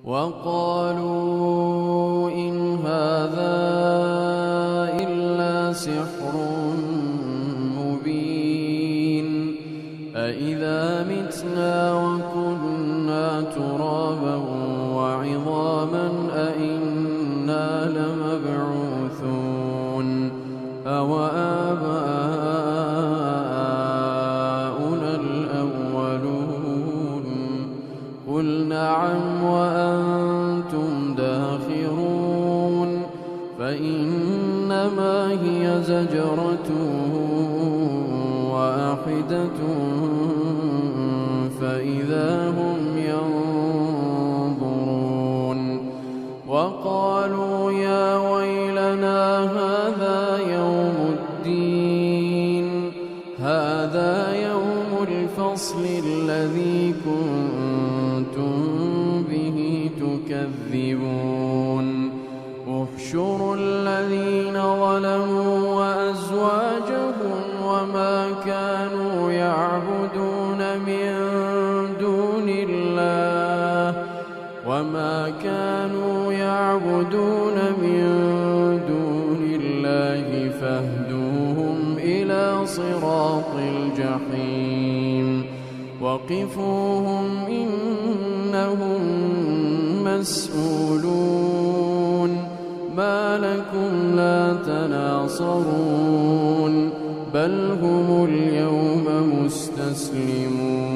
وقالوا إن هذا إلا سحر مبين أإذا متنا وكنا ترابا وعظاما أإنا لمبعوثون أوآباؤنا الأولون قل نعم وأنتم داخرون فإنما هي زجرة واحدة فإذا هم ينظرون وقالوا يا ويلنا هذا يوم الدين هذا يوم الفصل الذي كنتم به تكذبون احشروا الذين ظلموا وأزواجهم وما كانوا يعبدون من دون الله فاهدوهم إلى صراط الجحيم وقفوهم إنهم مسؤولون ما لكم لا تناصرون بل هم اليوم مستسلمون